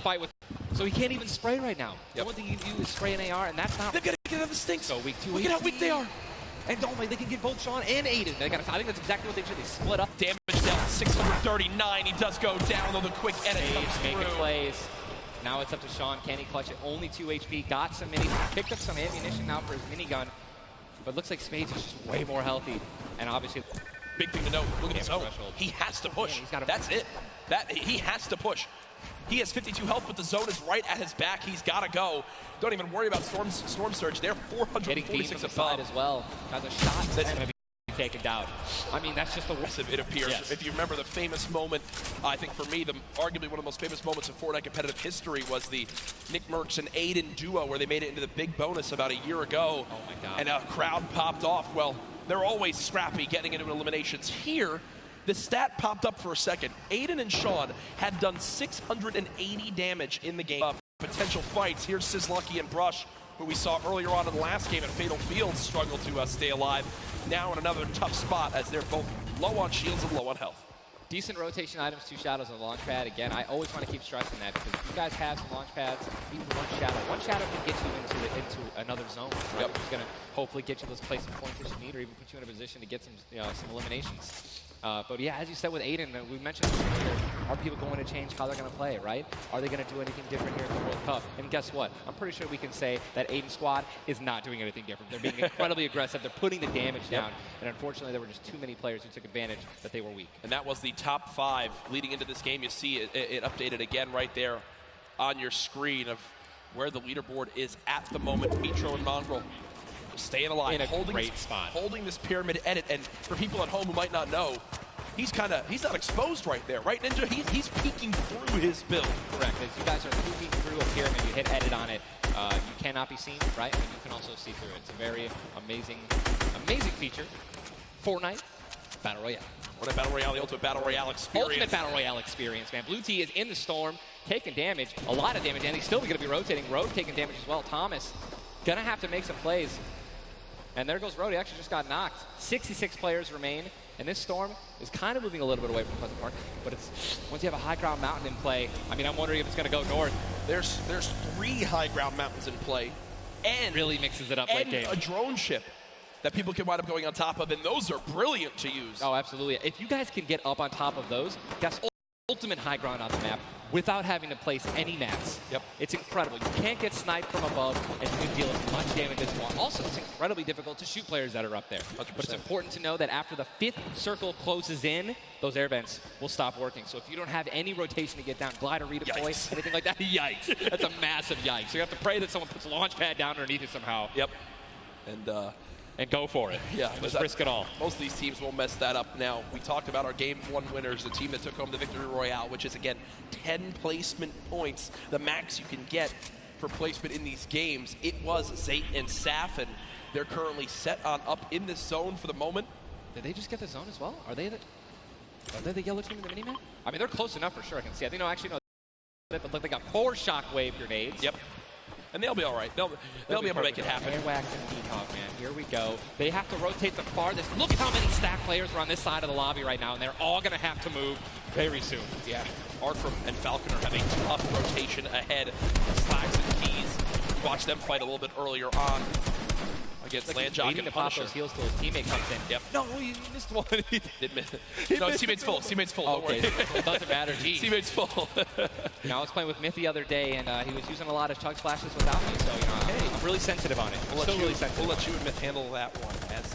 fight with, so he can't even spray right now. The only thing he can do is spray an AR, and that's not. They've got to get out of the stinks. So weak 2. Look at how weak they are. And don't they can get both Sean and Aiden. I think that's exactly what they should. They split up. Damage dealt 639. He does go down, though the quick edit comes through. Making plays. Now it's up to Sean. Can he clutch it? Only 2 HP. Got some minis. Picked up some ammunition now for his minigun. But looks like Spades is just way more healthy. And obviously, big thing to note, look at the zone. He has to push. That's it. He has to push. He has 52 health, but the zone is right at his back. He's got to go. Don't even worry about Storm Surge. They're 446 above as well. Has a shot that's going to be taken down. I mean, that's just aggressive, it appears. Yes. If you remember the famous moment, I think for me, arguably one of the most famous moments in Fortnite competitive history was the Nick Merckx and Aiden duo, where they made it into the big bonus about a year ago. Oh my God. And a crowd popped off. Well, they're always scrappy getting into eliminations. Here, the stat popped up for a second. Aiden and Sean had done 680 damage in the game. Potential fights. Here's Sizlucky and Brush, who we saw earlier on in the last game at Fatal Fields, struggle to stay alive. Now in another tough spot as they're both low on shields and low on health. Decent rotation items, 2 shadows and a launch pad. Again, I always want to keep stressing that because if you guys have some launch pads, even one shadow can get you into another zone. Right? Yep. Which is going to hopefully get you those placement pointers you need, or even put you in a position to get some eliminations. But yeah, as you said with Aiden, we mentioned earlier, are people going to change how they're going to play, right? Are they going to do anything different here in the World Cup? And guess what? I'm pretty sure we can say that Aiden's squad is not doing anything different. They're being incredibly aggressive. They're putting the damage down. And unfortunately, there were just too many players who took advantage that they were weak. And that was the top 5 leading into this game. You see it updated again right there on your screen of where the leaderboard is at the moment. Mitro and Mongrel staying alive, in a great spot, holding this pyramid edit. And for people at home who might not know, he's not exposed right there, right, Ninja? He's peeking through his build. Correct. As you guys are peeking through a pyramid, you hit edit on it, you cannot be seen, right? And you can also see through it. It's a very amazing feature. Fortnite Battle Royale. Fortnite Battle Royale, the ultimate Battle Royale experience. Ultimate Battle Royale experience, man. Blue T is in the storm, taking damage, a lot of damage, and he's still going to be rotating. Road taking damage as well. Thomas going to have to make some plays. And there goes Road. He actually just got knocked. 66 players remain. And this storm is kind of moving a little bit away from Pleasant Park. But it's once you have a high ground mountain in play, I mean, I'm wondering if it's going to go north. There's 3 high ground mountains in play. And really mixes it up late game. A drone ship that people can wind up going on top of. And those are brilliant to use. Oh, absolutely. If you guys can get up on top of those, that's ultimate high ground on the map without having to place any mats. Yep. It's incredible. You can't get sniped from above, and you can deal as much damage as you want. Also, it's incredibly difficult to shoot players that are up there. 100%. But it's important to know that after the 5th circle closes in, those air vents will stop working. So if you don't have any rotation to get down, glide or redeploy, anything like that, yikes. That's a massive yikes. So you have to pray that someone puts a launch pad down underneath it somehow. Yep. And go for it. Yeah, just risk it all. Most of these teams will mess that up. Now, we talked about our Game 1 winners, the team that took home the Victory Royale, which is, again, 10 placement points, the max you can get for placement in these games. It was Zayt and Saf, and they're currently set on up in this zone for the moment. Did they just get the zone as well? Are they the yellow team in the mini-map? I mean, they're close enough for sure. I can see. I think, no, actually, no. But look, they got 4 shockwave grenades. Yep. And they'll be all right. They'll be able to make it happen. Airwax and Peacock, man. Here we go. They have to rotate the farthest. Look how many stack players are on this side of the lobby right now, and they're all going to have to move very soon. Yeah. Arkram and Falconer have a tough rotation ahead. Slacks and Keys. Watch them fight a little bit earlier on against Landjock and Punisher. Those heals till his teammate comes in. Yep. No, he missed one. Did miss. No, teammate's full. Teammate's full. Don't worry. It doesn't matter. Geez. Teammate's full. I was playing with Myth the other day, and he was using a lot of chug splashes without me, so I'm really sensitive on it. We'll let you and Myth handle that one. As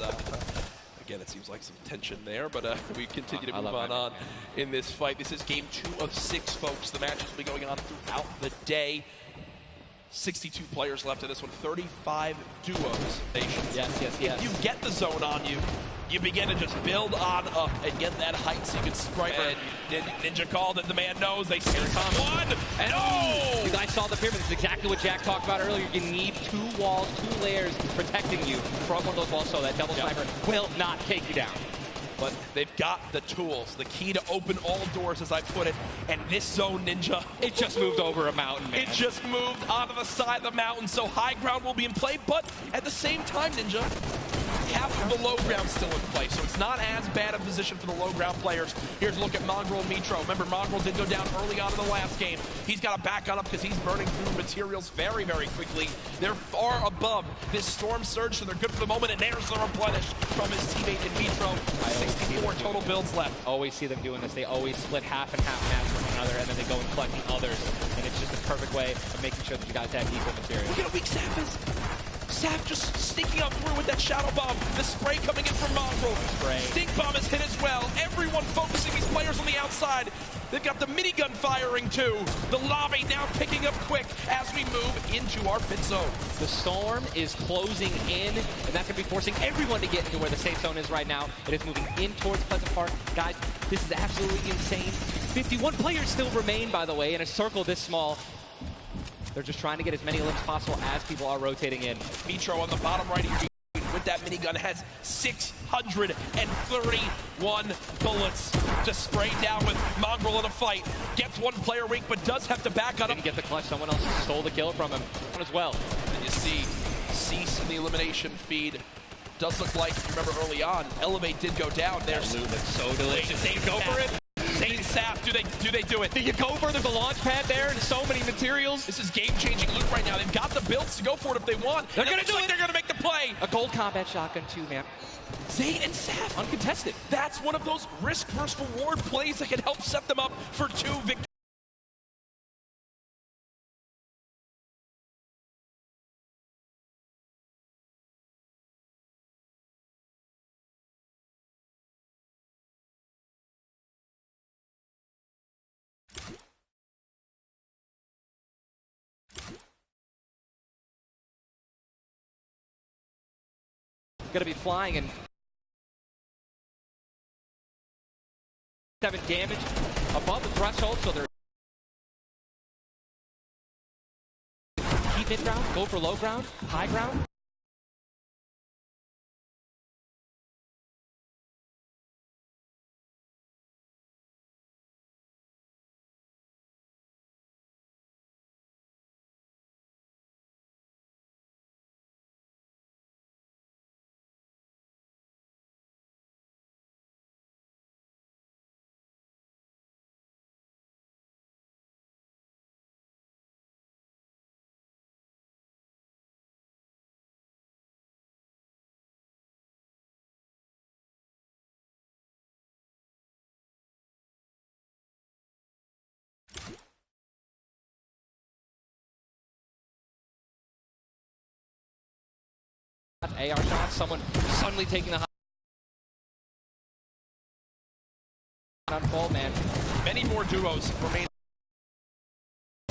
again, it seems like some tension there, but we continue to move on in this fight. This is game 2 of 6, folks. The matches will be going on throughout the day. 62 players left in this one, 35 duos. Yes. If you get the zone on you, you begin to just build on up and get that height so you can sniper. And Ninja called it. The man knows. They see one. And no! You guys saw the pyramid. This is exactly what Jack talked about earlier. You need 2 walls, 2 layers protecting you from one of those walls so that double sniper will not take you down. But they've got the tools, the key to open all doors, as I put it. And this zone, Ninja, it just moved over a mountain, man. It just moved onto the side of the mountain, so high ground will be in play. But at the same time, Ninja, half of the low ground still in play, so it's not as bad a position for the low ground players. Here's a look at Mongrel and Mitro. Remember, Mongrel did go down early on in the last game. He's got to back on up because he's burning through materials very, very quickly. They're far above this Storm Surge, so they're good for the moment, and there's the replenish from his teammate in Mitro. 64 total builds left. Always see them doing this. They always split half and half match from one another, and then they go and collect the others. And it's just a perfect way of making sure that you guys have equal material. Look at how weak Sap is. Sap just sneaking up through with that Shadow Bomb. The spray coming in from Mongrel. Stink Bomb is hit as well. Everyone focusing these players on the outside. They've got the minigun firing too. The lobby now picking up quick as we move into our pit zone. The storm is closing in, and that's going to be forcing everyone to get into where the safe zone is right now. It is moving in towards Pleasant Park. Guys, this is absolutely insane. 51 players still remain, by the way, in a circle this small. They're just trying to get as many limbs possible as people are rotating in. Mitro on the bottom right here with that minigun has 631 bullets to spray down with Mongrel in a fight. Gets one player weak, but does have to back on him. Didn't get the clutch. Someone else stole the kill from him as well. And you see Cease in the elimination feed. Does look like, remember early on, Elevate did go down. There's loot that's so delicious. They go for it. Sap, do they do it? Do you go for it? There's a launch pad there and so many materials. This is game-changing loot right now. They've got the builds to go for it if they want. They're going to do it. They're going to make the play. A gold combat shotgun too, man. Zayt and Sap uncontested. That's one of those risk versus reward plays that can help set them up for 2 victories. Going to be flying and 7 damage above the threshold, so they're keep mid ground, go for low ground, high ground. AR shots, someone suddenly taking the high. Unfold, man. Many more duos remain.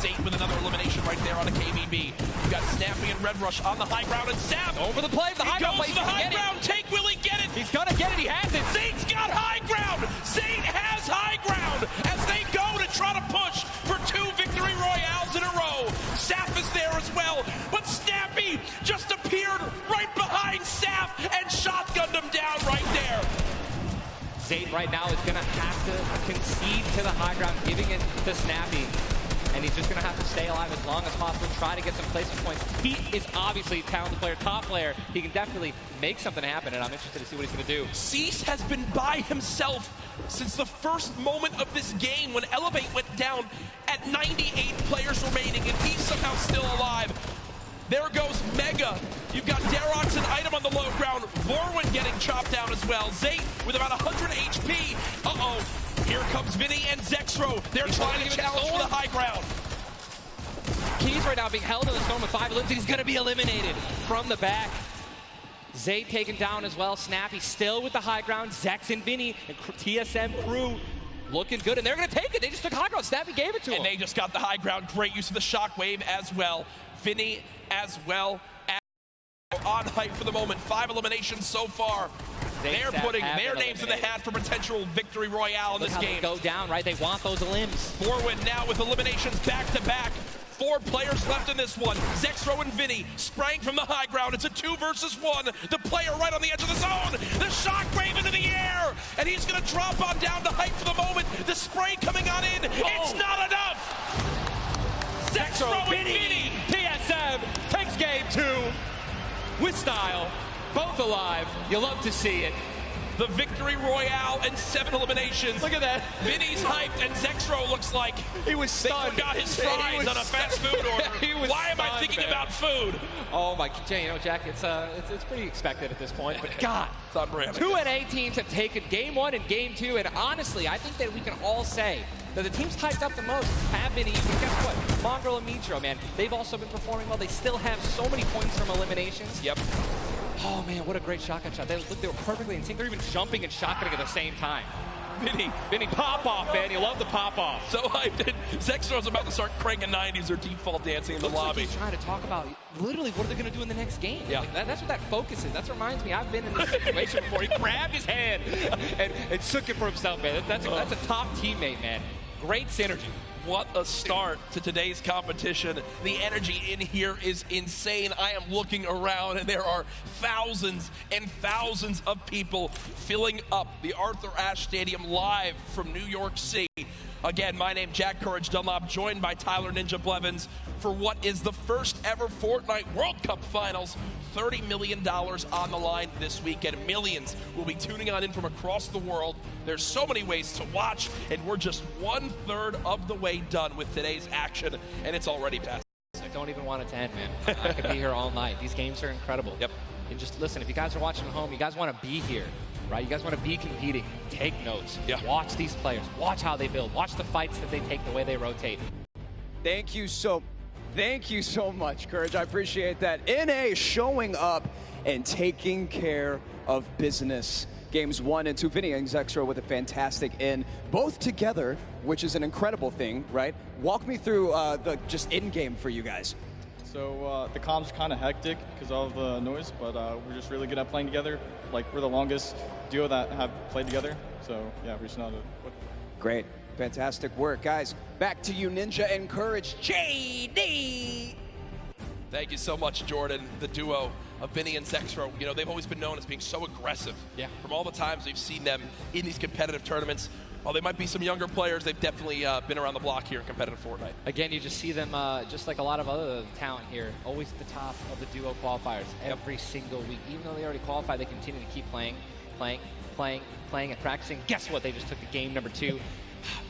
Zayt with another elimination right there on a KBB. You've got Snappy and Red Rush on the high ground, and Sap over the play. The high ground. Goes to the high ground. Take, will he get it? He's gonna get it. He has it. Zayt's got high ground. Zayt has high ground as they go to try to push for 2 victory royales in a row. Sap is there as well, but Snappy just appeared right behind Sap and shotgunned him down right there. Zayt right now is gonna have to concede to the high ground, giving it to Snappy. And he's just going to have to stay alive as long as possible, try to get some placement points. He is obviously a talented player, top player. He can definitely make something happen, and I'm interested to see what he's going to do. Cease has been by himself since the first moment of this game when Elevate went down at 98 players remaining, and he's somehow still alive. There goes Mega. You've got Darox and Item on the low ground. Vorwin getting chopped down as well. Zayt with about 100 HP. Uh-oh. Here comes Vinny and Zexro. They're trying to challenge for the high ground. Keys right now being held in the storm with 5 limbs. He's going to be eliminated from the back. Zayt taken down as well. Snappy still with the high ground. Zex and Vinny and TSM crew looking good, and they're going to take it. They just took high ground. Snappy gave it to him. And they just got the high ground. Great use of the shockwave as well. Vinny as well on hype for the moment. 5 eliminations so far. They're putting their names in the hat for potential victory royale in this game. They go down, right? They want those limbs. Vorwin now with eliminations back to back. 4 players left in this one. Zexro and Vinny spraying from the high ground. It's a 2 versus 1. The player right on the edge of the zone. The shockwave into the air. And he's going to drop on down to hype for the moment. The spray coming on in. It's not enough. Zexro and Vinny. TSM takes game 2 with style. both alive. You love to see it. The victory royale and 7 eliminations. Look at that. Vinny's hyped, and Zexro looks like he was stunned. They forgot his fries on a fast food order. Why am I thinking about food? Oh my, you know, Jack, it's pretty expected at this point. But God, it's on brand. 2 NA teams have taken game 1 and game 2, and honestly, I think that we can all say that the teams hyped up the most have been easy. Guess what? Mongrel and Mitro, man, they've also been performing well. They still have so many points from eliminations. Yep. Oh man, what a great shotgun shot. They were perfectly in sync. They're even jumping and shotgunning at the same time. Vinny, pop off, man. You love the pop off. So hyped. Zexro's about to start cranking 90s or default dancing in the lobby. Like he's trying to talk about literally what are they going to do in the next game. Yeah. Like that's what that focus is. That reminds me, I've been in this situation before. He grabbed his hand and took it for himself, man. That's a top teammate, man. Great synergy. What a start to today's competition. The energy in here is insane. I am looking around and there are thousands and thousands of people filling up the Arthur Ashe Stadium live from New York City. Again, my name Jack Courage Dunlop, joined by Tyler Ninja Blevins for what is the first ever Fortnite World Cup Finals. $30 million on the line this weekend. Millions will be tuning on in from across the world. There's so many ways to watch, and we're just 1/3 of the way done with today's action, and it's already past. I don't even want it to end, man. I could be here all night. These games are incredible. Yep. And just listen, if you guys are watching at home, you guys want to be here, right? You guys want to be competing. Take notes. Yeah. Watch these players. Watch how they build. Watch the fights that they take, the way they rotate. Thank you so much, Courage. I appreciate that. NA showing up and taking care of business. Games 1 and 2, Vinny and Zexro with a fantastic in, both together, which is an incredible thing, right? Walk me through the just in-game for you guys. So the comp's kind of hectic because of all the noise, but we're just really good at playing together. Like, we're the longest duo that have played together. So, yeah, we're just not Great. Fantastic work, guys. Back to you, Ninja and Courage. JD! Thank you so much, Jordan. The duo of Vinny and Zexro, you know, they've always been known as being so aggressive. Yeah. From all the times we've seen them in these competitive tournaments. While they might be some younger players, they've definitely been around the block here in competitive Fortnite. Again, you just see them, just like a lot of other talent here, always at the top of the duo qualifiers every single week. Even though they already qualified, they continue to keep playing, and practicing. Guess what? They just took the game number 2.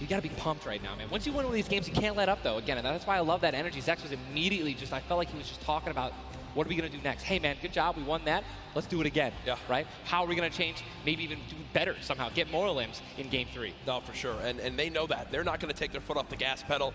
You got to be pumped right now, man. Once you win one of these games, you can't let up, though. Again, and that's why I love that energy. Zex was immediately I felt like he was just talking about, what are we going to do next? Hey, man, good job. We won that. Let's do it again. Yeah. Right? How are we going to change? Maybe even do better somehow. Get more limbs in Game 3. No, for sure. And they know that. They're not going to take their foot off the gas pedal.